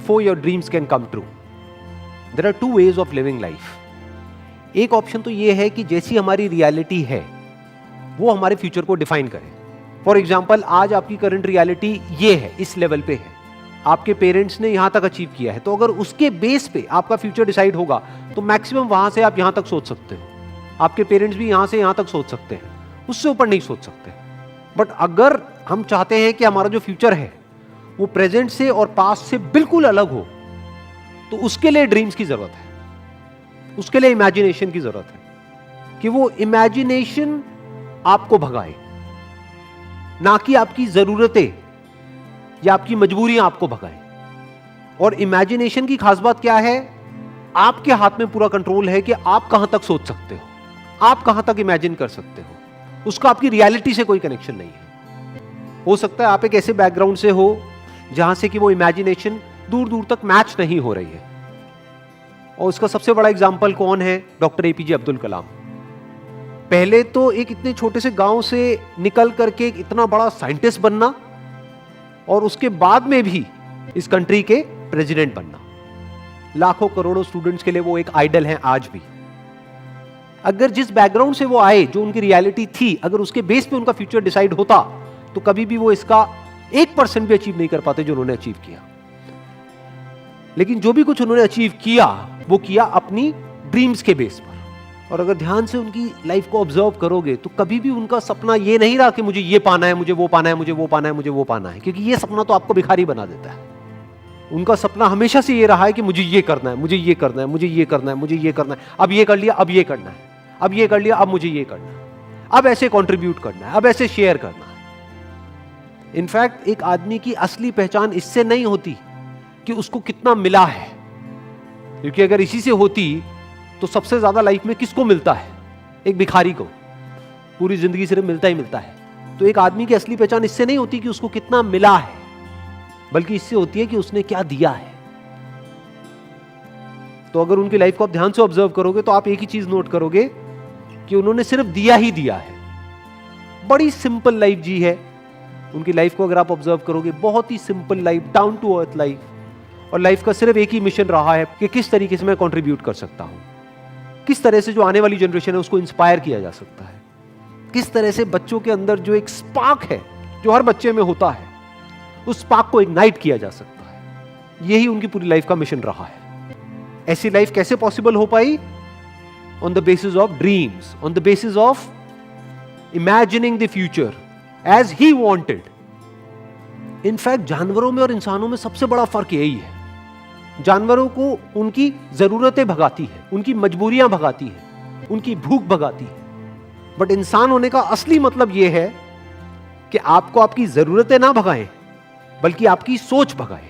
before your dreams can come true. There are two ways of living life. एक option तो ये है कि जैसी हमारी रियलिटी है वो हमारे फ्यूचर को डिफाइन करे. फॉर एग्जाम्पल, आज आपकी करंट रियलिटी ये है, इस लेवल पे है, आपके पेरेंट्स ने यहां तक अचीव किया है, तो अगर उसके बेस पे आपका फ्यूचर डिसाइड होगा तो मैक्सिमम वहां से आप यहां तक सोच सकते हो. आपके पेरेंट्स भी यहां से यहां तक सोच सकते हैं, उससे ऊपर नहीं सोच सकते. बट अगर हम चाहते हैं कि हमारा जो फ्यूचर है वो प्रेजेंट से और पास्ट से बिल्कुल अलग हो, तो उसके लिए ड्रीम्स की जरूरत है, उसके लिए इमेजिनेशन की जरूरत है कि वो इमेजिनेशन आपको भगाए, ना कि आपकी जरूरतें या आपकी मजबूरियां आपको भगाए. और इमेजिनेशन की खास बात क्या है? आपके हाथ में पूरा कंट्रोल है कि आप कहां तक सोच सकते हो, आप कहां तक इमेजिन कर सकते हो. उसका आपकी रियलिटी से कोई कनेक्शन नहीं है. हो सकता है आप एक ऐसे बैकग्राउंड से हो जहां से कि वो इमेजिनेशन दूर दूर तक मैच नहीं हो रही है. और उसका सबसे बड़ा एग्जाम्पल कौन है? Doctor APJ Abdul Kalam. पहले तो एक इतने छोटे से गांव से निकल करके एक इतना बड़ा साइंटिस्ट बनना, और उसके बाद में भी इस कंट्री के प्रेसिडेंट बनना. लाखों करोड़ों स्टूडेंट्स के लिए वो एक आइडल हैं आज भी. अगर जिस बैकग्राउंड से वो आए, जो उनकी रियलिटी थी, अगर उसके बेस पे उनका फ्यूचर डिसाइड होता तो कभी भी वो इसका 1% भी अचीव नहीं कर पाते जो उन्होंने अचीव किया. लेकिन जो भी कुछ उन्होंने अचीव किया वो किया अपनी ड्रीम्स के बेस पर. और अगर ध्यान से उनकी लाइफ को ऑब्जर्व करोगे तो कभी भी उनका सपना ये नहीं रहा कि मुझे ये पाना है, मुझे वो पाना है, मुझे वो पाना है, मुझे वो पाना है, क्योंकि ये सपना तो आपको भिखारी बना देता है. उनका सपना हमेशा से ये रहा है कि मुझे ये करना है, मुझे ये करना है, मुझे ये करना है, मुझे ये करना है, अब ये कर लिया, अब ये करना है, अब ये कर लिया, अब मुझे ये करना है, अब ऐसे कंट्रीब्यूट करना है, अब ऐसे शेयर करना है. इनफैक्ट एक आदमी की असली पहचान इससे नहीं होती कि उसको कितना मिला है, क्योंकि अगर इसी से होती तो सबसे ज्यादा लाइफ में किसको मिलता है? एक भिखारी को. पूरी जिंदगी सिर्फ मिलता ही मिलता है. तो एक आदमी की असली पहचान इससे नहीं होती कि उसको कितना मिला है, बल्कि इससे होती है कि उसने क्या दिया है. तो अगर उनकी लाइफ को आप ध्यान से ऑब्जर्व करोगे तो आप एक ही चीज नोट करोगे कि उन्होंने सिर्फ दिया ही दिया है. बड़ी सिंपल लाइफ जी है उनकी लाइफ को. अगर आप ऑब्जर्व करोगे, बहुत ही simple life, down to earth life. और लाइफ का सिर्फ एक ही मिशन रहा है कि किस तरीके से मैं कंट्रीब्यूट कर सकता हूं, किस तरह से जो आने वाली जनरेशन है उसको इंस्पायर किया जा सकता है, किस तरह से बच्चों के अंदर जो एक स्पार्क है जो हर बच्चे में होता है, उस स्पार्क को इग्नाइट किया जा सकता है. यही उनकी पूरी लाइफ का मिशन रहा है. ऐसी लाइफ कैसे पॉसिबल हो पाई? On the basis of dreams, on the basis of imagining the future as he wanted. In fact जानवरों में और इंसानों में सबसे बड़ा फर्क यही है. जानवरों को उनकी जरूरतें भगाती है, उनकी मजबूरियां भगाती है, उनकी भूख भगाती है. बट इंसान होने का असली मतलब यह है कि आपको आपकी जरूरतें ना भगाएं, बल्कि आपकी सोच भगाए,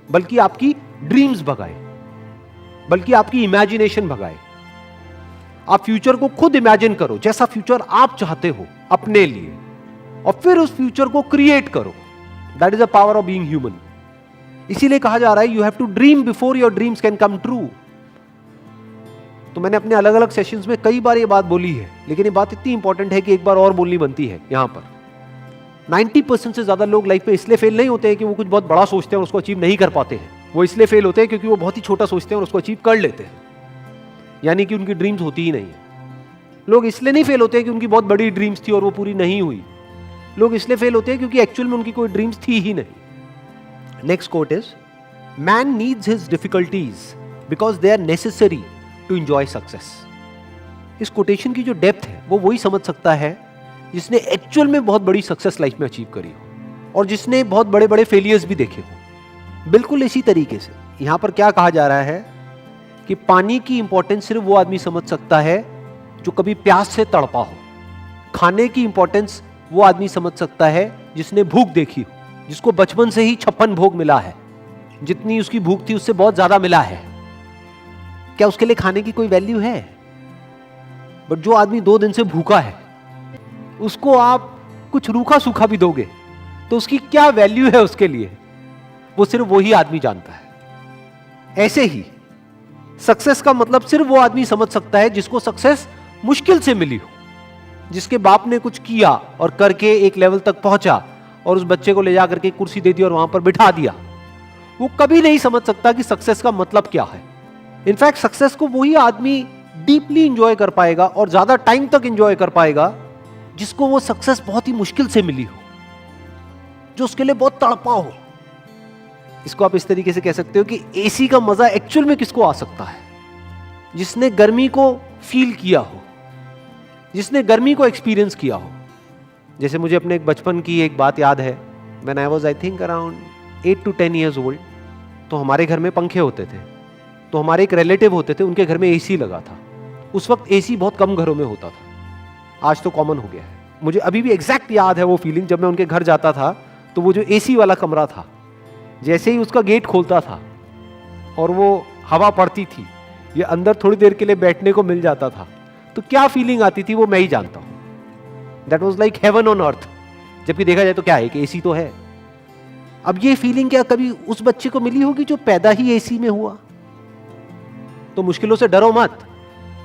बल्कि आपकी ड्रीम्स भगाए, बल्कि आपकी इमेजिनेशन भगाए. आप फ्यूचर को खुद इमेजिन करो, जैसा फ्यूचर आप चाहते हो अपने लिए, और फिर उस फ्यूचर को क्रिएट करो. That is the power of being human. इसीलिए कहा जा रहा है you have to dream before your dreams can come true. तो मैंने अपने अलग अलग सेशंस में कई बार ये बात बोली है, लेकिन ये बात इतनी इंपॉर्टेंट है कि एक बार और बोलनी बनती है. यहां पर 90% से ज्यादा लोग लाइफ में इसलिए फेल नहीं होते हैं कि वो कुछ बहुत बड़ा सोचते हैं और उसको अचीव नहीं कर पाते हैं. वो इसलिए फेल होते हैं क्योंकि वो बहुत ही छोटा सोचते हैं और उसको अचीव कर लेते हैं, यानी कि उनकी ड्रीम्स होती ही नहीं है. लोग इसलिए नहीं फेल होते हैं कि उनकी बहुत बड़ी ड्रीम्स थी और वो पूरी नहीं हुई. लोग इसलिए फेल होते हैं क्योंकि एक्चुअल में उनकी कोई ड्रीम्स थी ही नहीं. Next quote is, man needs his difficulties because they are necessary to enjoy success. इस कोटेशन की जो डेप्थ है वो वही समझ सकता है जिसने एक्चुअल में बहुत बड़ी सक्सेस लाइफ में अचीव करी हो और जिसने बहुत बड़े बड़े फेलियर्स भी देखे हो. बिल्कुल इसी तरीके से यहां पर क्या कहा जा रहा है कि पानी की इंपॉर्टेंस सिर्फ वो आदमी समझ सकता है जो कभी प्यास से तड़पा हो. खाने की इंपॉर्टेंस वो आदमी समझ सकता है जिसने भूख देखी हो, जिसको बचपन से ही 56 भोग मिला है, जितनी उसकी भूख थी उससे बहुत ज्यादा मिला है. क्या उसके लिए खाने की कोई वैल्यू है? बट जो आदमी 2 दिन से भूखा है उसको आप कुछ रूखा सूखा भी दोगे तो उसकी क्या वैल्यू है उसके लिए, वो सिर्फ वही आदमी जानता है. ऐसे ही सक्सेस का मतलब सिर्फ वो आदमी समझ सकता है जिसको सक्सेस मुश्किल से मिली हो, जिसके बाप ने कुछ किया और करके एक लेवल तक पहुंचा और उस बच्चे को ले जाकर के कुर्सी दे दी और वहां पर बिठा दिया. वो कभी नहीं समझ सकता कि सक्सेस का मतलब क्या है। इनफैक्ट सक्सेस को वही आदमी डीपली इंजॉय कर पाएगा और ज्यादा टाइम तक इंजॉय कर पाएगा जिसको वो सक्सेस बहुत ही मुश्किल से मिली हो, जो उसके लिए बहुत तड़पा हो। इसको आप इस तरीके से कह सकते हो कि एसी का मजा एक्चुअल में किसको आ सकता है? जिसने गर्मी को फील किया हो, जिसने गर्मी को एक्सपीरियंस किया हो। जैसे मुझे अपने बचपन की एक बात याद है, when I was I think around 8 to 10 years old, तो हमारे घर में पंखे होते थे। तो हमारे एक रिलेटिव होते थे, उनके घर में एसी लगा था। उस वक्त एसी बहुत कम घरों में होता था, आज तो कॉमन हो गया है। मुझे अभी भी एग्जैक्ट याद है वो फीलिंग, जब मैं उनके घर जाता था तो वो जो एसी वाला कमरा था, जैसे ही उसका गेट खोलता था और वो हवा पड़ती थी, ये अंदर थोड़ी देर के लिए बैठने को मिल जाता था, तो क्या फीलिंग आती थी वो मैं ही जानता हूं। That was like heaven on earth. जबकि देखा जाए तो क्या है कि एसी तो है। अब ये फीलिंग क्या कभी उस बच्चे को मिली होगी जो पैदा ही एसी में हुआ? तो मुश्किलों से डरो मत,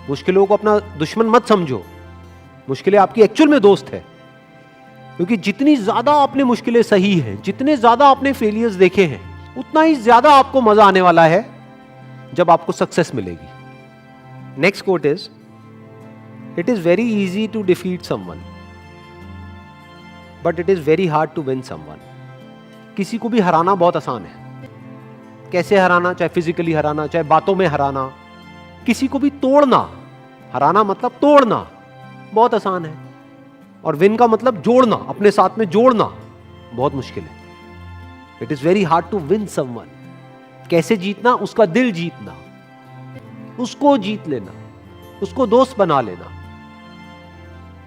मुश्किलों को अपना दुश्मन मत समझो। मुश्किलें आपकी एक्चुअल में दोस्त है, क्योंकि जितनी ज्यादा आपने मुश्किलें सही हैं, जितने ज्यादा आपने फेलियर्स देखे हैं, उतना ही ज्यादा आपको मजा आने वाला है जब आपको सक्सेस मिलेगी। Next quote is, it is very easy to defeat someone but it is very hard to win someone. किसी को भी हराना बहुत आसान है। कैसे हराना? चाहे फिजिकली हराना, चाहे बातों में हराना। किसी को भी तोड़ना, हराना मतलब तोड़ना, बहुत आसान है। और विन का मतलब जोड़ना, अपने साथ में जोड़ना बहुत मुश्किल है। It is very hard to win someone. कैसे जीतना? उसका दिल जीतना, उसको जीत लेना, उसको दोस्त बना लेना,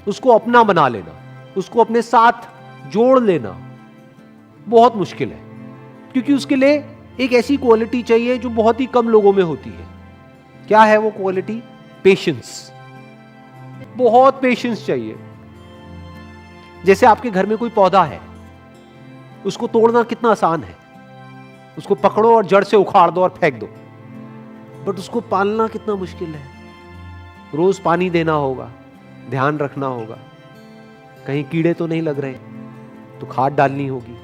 उसको अपना बना लेना, उसको अपने साथ जोड़ लेना बहुत मुश्किल है। क्योंकि उसके लिए एक ऐसी क्वालिटी चाहिए जो बहुत ही कम लोगों में होती है। क्या है वो क्वालिटी? पेशेंस। बहुत पेशेंस चाहिए। जैसे आपके घर में कोई पौधा है, उसको तोड़ना कितना आसान है। उसको पकड़ो और जड़ से उखाड़ दो और फेंक दो, बट उसको पालना कितना मुश्किल है। रोज पानी देना होगा, ध्यान रखना होगा, कहीं कीड़े तो नहीं लग रहे, तो खाद डालनी होगी,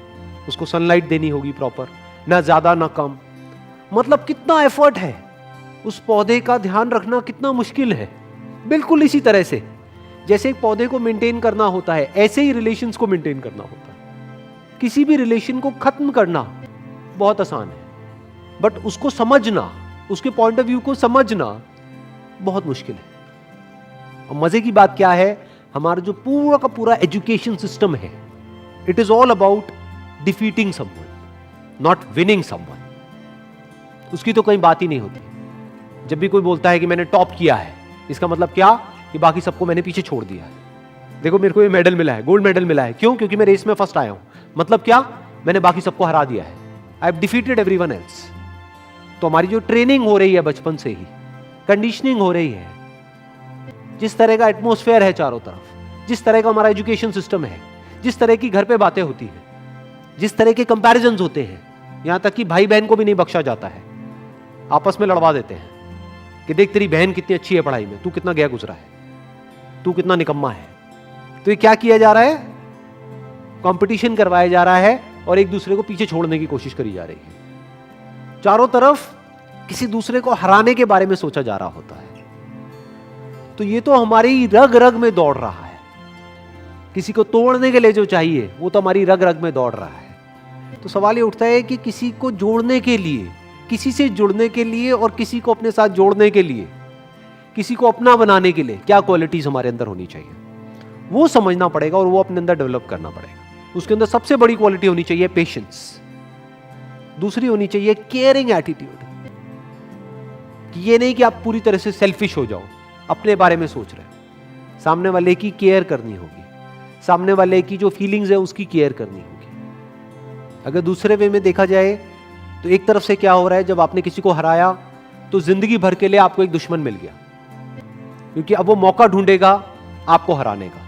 उसको सनलाइट देनी होगी प्रॉपर, ना ज्यादा ना कम। मतलब कितना एफर्ट है। उस पौधे का ध्यान रखना कितना मुश्किल है। बिल्कुल इसी तरह से जैसे एक पौधे को मेंटेन करना होता है, ऐसे ही रिलेशंस को मेंटेन करना होता है। किसी भी रिलेशन को खत्म करना बहुत आसान है, बट उसको समझना, उसके पॉइंट ऑफ व्यू को समझना बहुत मुश्किल है। और मजे की बात क्या है, हमारा जो पूरा का पूरा एजुकेशन सिस्टम है, it is all about defeating someone, not winning someone. उसकी तो कोई बात ही नहीं होती। जब भी कोई बोलता है कि मैंने टॉप किया है, इसका मतलब क्या? कि बाकी सबको मैंने पीछे छोड़ दिया है। देखो मेरे को ये मेडल मिला है, गोल्ड मेडल मिला है। क्यों? क्योंकि मैं रेस में फर्स्ट आया हूं। मतलब क्या? मैंने बाकी सबको हरा दिया है। I have defeated everyone else. तो हमारी जो ट्रेनिंग हो रही है बचपन से ही, कंडीशनिंग हो रही है, जिस तरह का एटमॉस्फेयर है चारों तरफ, जिस तरह का हमारा एजुकेशन सिस्टम है, जिस तरह की घर पे बातें होती हैं, जिस तरह के कंपैरिजंस होते हैं, यहां तक कि भाई बहन को भी नहीं बख्शा जाता है, आपस में लड़वा देते हैं कि देख तेरी बहन कितनी अच्छी है पढ़ाई में, तू कितना गया गुजरा है, तू कितना निकम्मा है। तो ये क्या किया जा रहा है? कंपटीशन करवाया जा रहा है और एक दूसरे को पीछे छोड़ने की कोशिश करी जा रही है। चारों तरफ किसी दूसरे को हराने के बारे में सोचा जा रहा होता है। तो ये तो हमारी रग रग में दौड़ रहा है। किसी को तोड़ने के लिए जो चाहिए वो तो हमारी रग रग में दौड़ रहा है। तो सवाल ये उठता है कि किसी को जोड़ने के लिए, किसी से जुड़ने के लिए और किसी को अपने साथ जोड़ने के लिए, किसी को अपना बनाने के लिए क्या क्वालिटीज हमारे अंदर होनी चाहिए, वो समझना पड़ेगा और वो अपने अंदर डेवलप करना पड़ेगा। उसके अंदर सबसे बड़ी क्वालिटी होनी चाहिए पेशेंस। दूसरी होनी चाहिए केयरिंग एटीट्यूड, कि ये नहीं कि आप पूरी तरह से सेल्फिश हो जाओ, अपने बारे में सोच रहे, सामने वाले की केयर करनी होगी, सामने वाले की जो फीलिंग्स है उसकी केयर करनी होगी। अगर दूसरे वे में देखा जाए तो एक तरफ से क्या हो रहा है, जब आपने किसी को हराया तो जिंदगी भर के लिए आपको एक दुश्मन मिल गया, क्योंकि अब वो मौका ढूंढेगा आपको हराने का,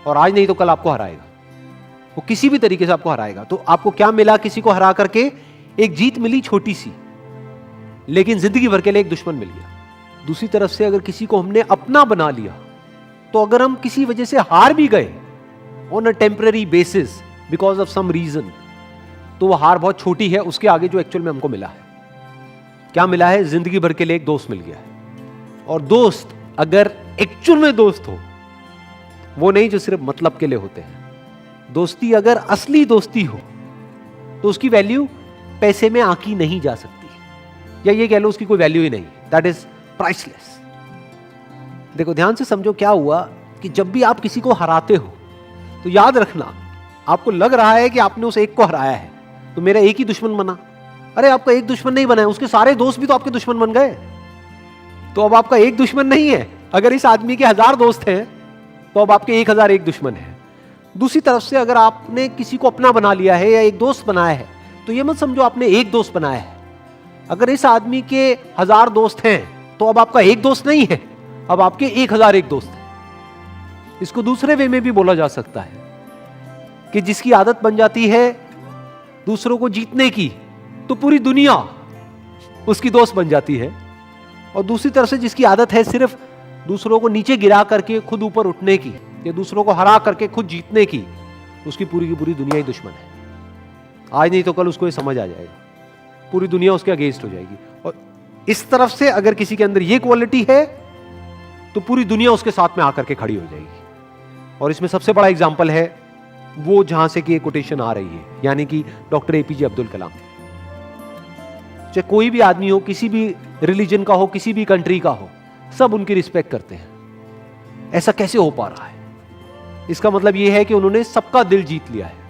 और आज नहीं तो कल आपको हराएगा, वो किसी भी तरीके से आपको हराएगा। तो आपको क्या मिला? किसी को हरा करके एक जीत मिली छोटी सी, लेकिन जिंदगी भर के लिए एक दुश्मन मिल गया। दूसरी तरफ से अगर किसी को हमने अपना बना लिया, तो अगर हम किसी वजह से हार भी गए on a temporary basis because of some reason, तो वो हार बहुत छोटी है उसके आगे जो एक्चुअल में हमको मिला है। क्या मिला है? जिंदगी भर के लिए एक दोस्त मिल गया है। और दोस्त अगर एक्चुअल में दोस्त हो, वो नहीं जो सिर्फ मतलब के लिए होते हैं। दोस्ती अगर असली दोस्ती हो तो उसकी वैल्यू पैसे में आंकी नहीं जा सकती, या ये कह लो उसकी कोई वैल्यू ही नहीं। That is priceless. देखो ध्यान से समझो क्या हुआ कि जब भी आप किसी को हराते हो तो याद रखना, आपको लग रहा है कि आपने उस एक को हराया है तो मेरा एक ही दुश्मन बना। अरे आपका एक दुश्मन नहीं बना है, उसके सारे दोस्त भी तो आपके दुश्मन बन गए। तो अब आपका एक दुश्मन नहीं है। अगर इस आदमी के 1000 दोस्त हैं तो अब आपके 1001 दुश्मन है। दूसरी तरफ से अगर आपने किसी को अपना बना लिया है या एक दोस्त बनाया है तो यह मत समझो आपने एक दोस्त बनाया है। अगर इस आदमी के 1000 दोस्त हैं तो अब आपका एक दोस्त नहीं है, अब आपके 1001 दोस्त हैं। इसको दूसरे वे में भी बोला जा सकता है कि जिसकी आदत बन जाती है दूसरों को जीतने की तो पूरी दुनिया उसकी दोस्त बन जाती है, और दूसरी तरफ से जिसकी आदत है सिर्फ दूसरों को नीचे गिरा करके खुद ऊपर उठने की या दूसरों को हरा करके खुद जीतने की, उसकी पूरी की पूरी दुनिया ही दुश्मन है। आज नहीं तो कल उसको ये समझ आ जाएगा, पूरी दुनिया उसके अगेंस्ट हो जाएगी। और इस तरफ से अगर किसी के अंदर ये क्वालिटी है तो पूरी दुनिया उसके साथ में आकर के खड़ी हो जाएगी। और इसमें सबसे बड़ा एग्जाम्पल है वो जहां से कि ये कोटेशन आ रही है, यानी कि डॉक्टर एपीजे अब्दुल कलाम। चाहे कोई भी आदमी हो, किसी भी रिलीजन का हो, किसी भी कंट्री का हो, सब उनकी रिस्पेक्ट करते हैं। ऐसा कैसे हो पा रहा है? इसका मतलब यह है कि उन्होंने सबका दिल जीत लिया है।